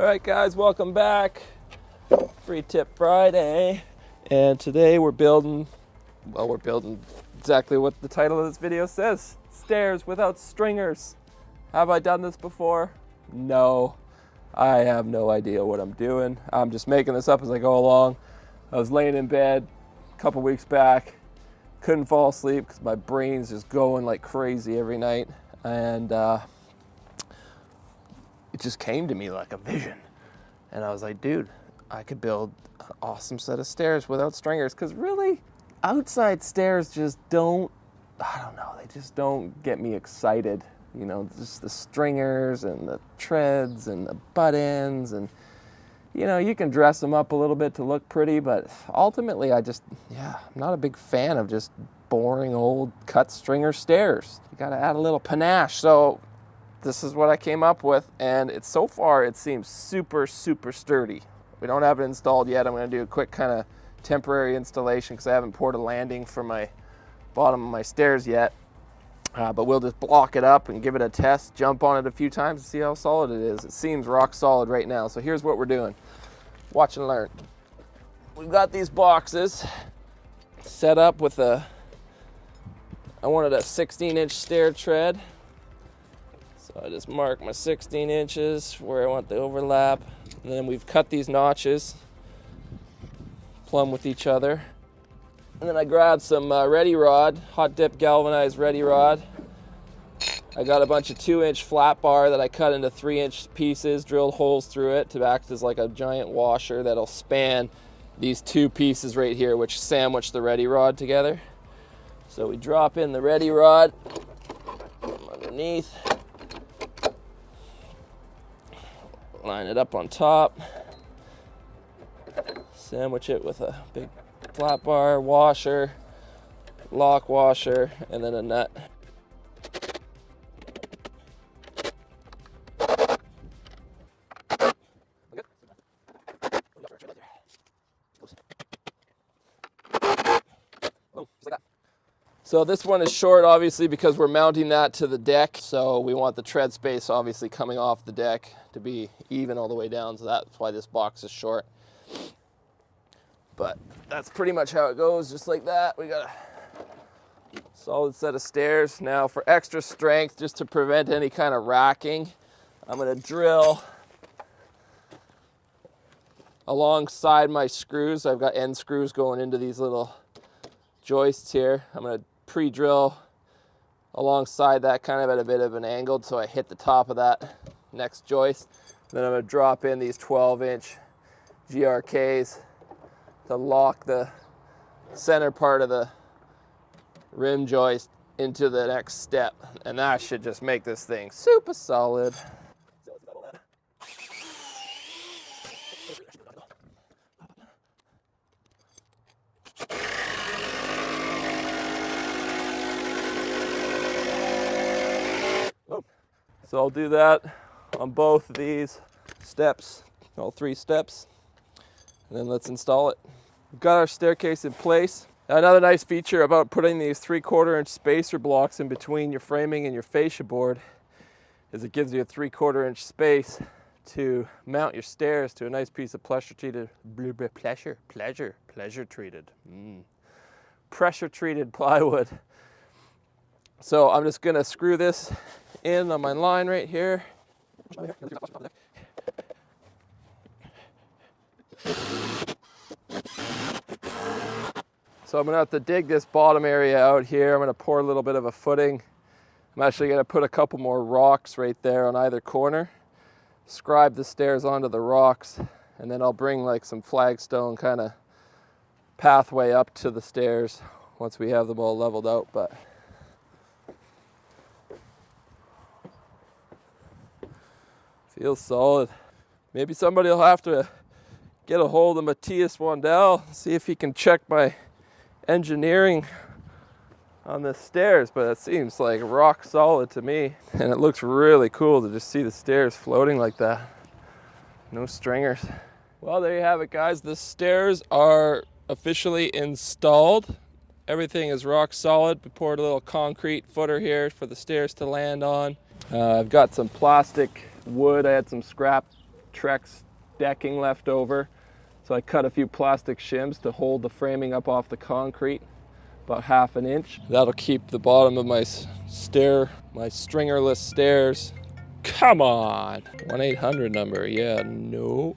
Alright guys, welcome back. Free Tip Friday. And today we're building exactly what the title of this video says. Stairs without stringers. Have I done this before? No. I have no idea what I'm doing. I'm just making this up as I go along. I was laying in bed a couple weeks back. Couldn't fall asleep because my brain's just going like crazy every night. And it just came to me like a vision. And I was like, dude, I could build an awesome set of stairs without stringers, because really, outside stairs just don't, I don't know, they just don't get me excited. You know, just the stringers and the treads and the butt ends, and you know, you can dress them up a little bit to look pretty, but ultimately I'm not a big fan of just boring old cut stringer stairs. You gotta add a little panache. So this is what I came up with, and so far it seems super sturdy. We don't have it installed yet. I'm going to do a quick kind of temporary installation because I haven't poured a landing for my bottom of my stairs yet. But we'll just block it up and give it a test, jump on it a few times and see how solid it is. It seems rock solid right now. So here's what we're doing. Watch and learn. We've got these boxes set up with I wanted a 16-inch stair tread. So I just mark my 16 inches where I want the overlap. And then we've cut these notches plumb with each other. And then I grabbed some Ready Rod, hot dip galvanized Ready Rod. I got a bunch of 2-inch flat bar that I cut into 3-inch pieces, drilled holes through it to act as like a giant washer that'll span these two pieces right here, which sandwich the Ready Rod together. So we drop in the Ready Rod underneath. Line it up on top, sandwich it with a big flat bar, washer, lock washer, and then a nut. So this one is short, obviously, because we're mounting that to the deck. So we want the tread space obviously coming off the deck to be even all the way down. So that's why this box is short. But that's pretty much how it goes, just like that. We got a solid set of stairs. Now for extra strength, just to prevent any kind of racking, I'm gonna drill alongside my screws. I've got end screws going into these little joists here. I'm gonna pre-drill alongside that, kind of at a bit of an angle, so I hit the top of that next joist. Then I'm going to drop in these 12-inch GRKs to lock the center part of the rim joist into the next step, and that should just make this thing super solid. So I'll do that on both of these steps, all 3 steps, and then let's install it. We've got our staircase in place. Another nice feature about putting these 3/4-inch spacer blocks in between your framing and your fascia board is it gives you a 3/4-inch space to mount your stairs to a nice piece of pressure treated plywood. So I'm just gonna screw this in on my line right here. So I'm gonna have to dig this bottom area out here. I'm gonna pour a little bit of a footing. I'm actually gonna put a couple more rocks right there on either corner, scribe the stairs onto the rocks, and then I'll bring like some flagstone kind of pathway up to the stairs once we have them all leveled out. But feels solid. Maybe somebody will have to get a hold of Matthias Wandel, see if he can check my engineering on the stairs, but it seems like rock solid to me. And it looks really cool to just see the stairs floating like that. No stringers. Well, there you have it, guys. The stairs are officially installed. Everything is rock solid. We poured a little concrete footer here for the stairs to land on. I've got some plastic wood. I had some scrap Trex decking left over. So I cut a few plastic shims to hold the framing up off the concrete, about 1/2 inch. That'll keep the bottom of my stair, my stringerless stairs. Come on, 1-800 number, yeah, no.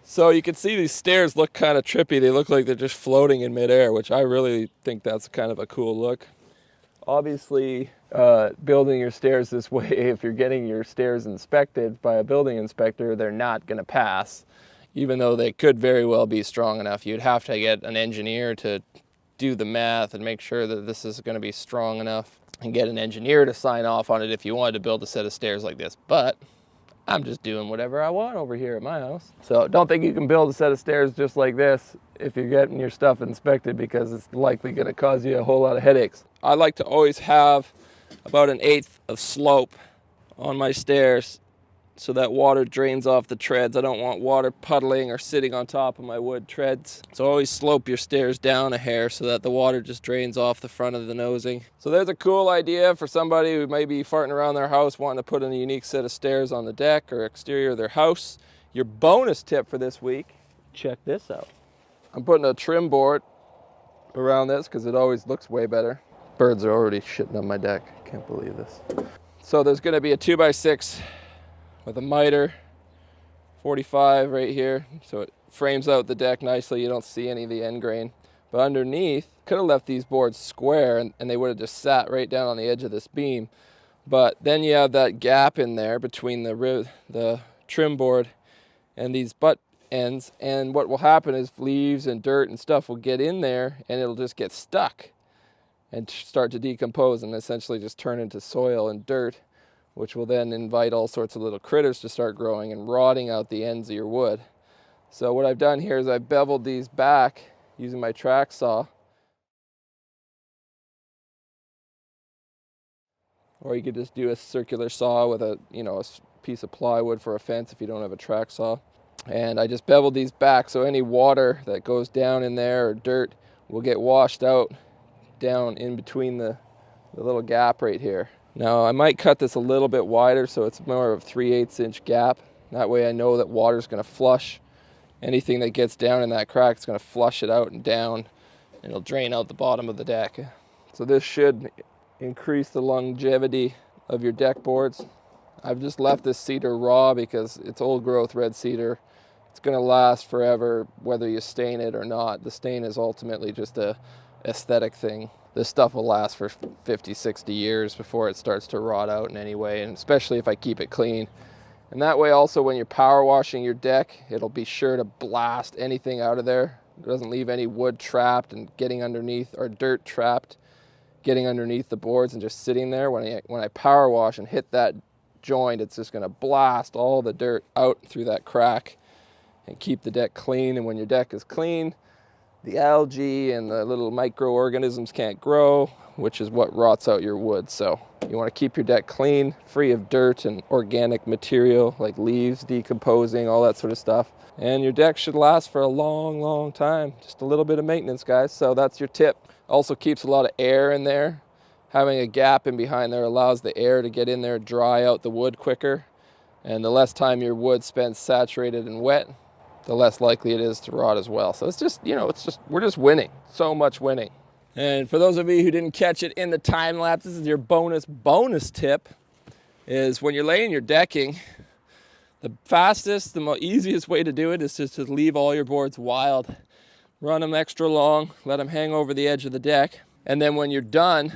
So you can see these stairs look kind of trippy. They look like they're just floating in midair, which I really think that's kind of a cool look. Obviously, building your stairs this way, if you're getting your stairs inspected by a building inspector, they're not going to pass, even though they could very well be strong enough. You'd have to get an engineer to do the math and make sure that this is going to be strong enough, and get an engineer to sign off on it if you wanted to build a set of stairs like this. But I'm just doing whatever I want over here at my house. So don't think you can build a set of stairs just like this if you're getting your stuff inspected, because it's likely going to cause you a whole lot of headaches. I like to always have about 1/8 of slope on my stairs so that water drains off the treads. I don't want water puddling or sitting on top of my wood treads. So always slope your stairs down a hair so that the water just drains off the front of the nosing. So there's a cool idea for somebody who may be farting around their house wanting to put in a unique set of stairs on the deck or exterior of their house. Your bonus tip for this week, check this out. I'm putting a trim board around this because it always looks way better. Birds are already shitting on my deck. I can't believe this. So there's going to be a 2x6 with a miter, 45 right here, so it frames out the deck nicely. You don't see any of the end grain. But underneath, could have left these boards square and they would have just sat right down on the edge of this beam. But then you have that gap in there between the trim board and these butt ends, and what will happen is leaves and dirt and stuff will get in there and it'll just get stuck and start to decompose and essentially just turn into soil and dirt, which will then invite all sorts of little critters to start growing and rotting out the ends of your wood. So what I've done here is I've beveled these back using my track saw. Or you could just do a circular saw with a piece of plywood for a fence if you don't have a track saw. And I just beveled these back so any water that goes down in there or dirt will get washed out down in between the little gap right here. Now I might cut this a little bit wider so it's more of a 3/8 inch gap. That way I know that water's going to flush anything that gets down in that crack. It's going to flush it out and down, and it'll drain out the bottom of the deck. So this should increase the longevity of your deck boards. I've just left this cedar raw because it's old growth red cedar. It's going to last forever whether you stain it or not. The stain is ultimately just a aesthetic thing. This stuff will last for 50, 60 years before it starts to rot out in any way, and especially if I keep it clean. And that way also when you're power washing your deck, it'll be sure to blast anything out of there. It doesn't leave any wood trapped and getting underneath, or dirt trapped, getting underneath the boards and just sitting there. When I power wash and hit that joint, it's just gonna blast all the dirt out through that crack and keep the deck clean. And when your deck is clean, the algae and the little microorganisms can't grow, which is what rots out your wood. So you want to keep your deck clean, free of dirt and organic material like leaves decomposing, all that sort of stuff. And your deck should last for a long, long time. Just a little bit of maintenance, guys. So that's your tip. Also keeps a lot of air in there. Having a gap in behind there allows the air to get in there, dry out the wood quicker. And the less time your wood spends saturated and wet, the less likely it is to rot as well. So it's just, we're just winning. So much winning. And for those of you who didn't catch it in the time lapse, this is your bonus tip, is when you're laying your decking, the fastest, the easiest way to do it is just to leave all your boards wild. Run them extra long, let them hang over the edge of the deck. And then when you're done,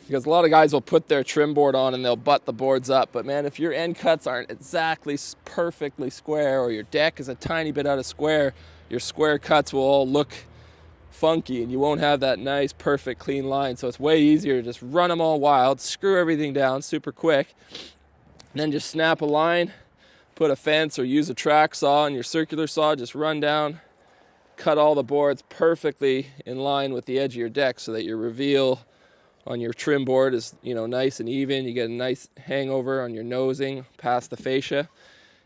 because a lot of guys will put their trim board on and they'll butt the boards up. But man, if your end cuts aren't exactly perfectly square, or your deck is a tiny bit out of square, your square cuts will all look funky and you won't have that nice, perfect, clean line. So it's way easier to just run them all wild, screw everything down super quick, and then just snap a line, put a fence or use a track saw, and your circular saw, just run down, cut all the boards perfectly in line with the edge of your deck so that your reveal on your trim board is, nice and even. You get a nice hangover on your nosing past the fascia,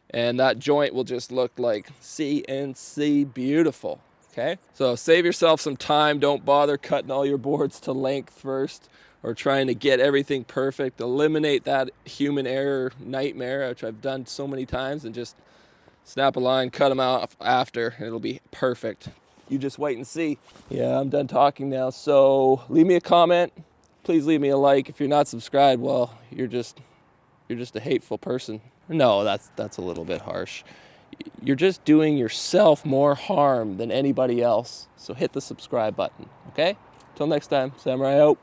and that joint will just look like CNC beautiful. Okay, so save yourself some time. Don't bother cutting all your boards to length first or trying to get everything perfect. Eliminate that human error nightmare, which I've done so many times, and just snap a line, cut them out after. It'll be perfect. You just wait and see. Yeah, I'm done talking now. So leave me a comment. Please leave me a like. If you're not subscribed, well, you're just a hateful person. No, that's a little bit harsh. You're just doing yourself more harm than anybody else. So hit the subscribe button, okay? Till next time, Samurai out.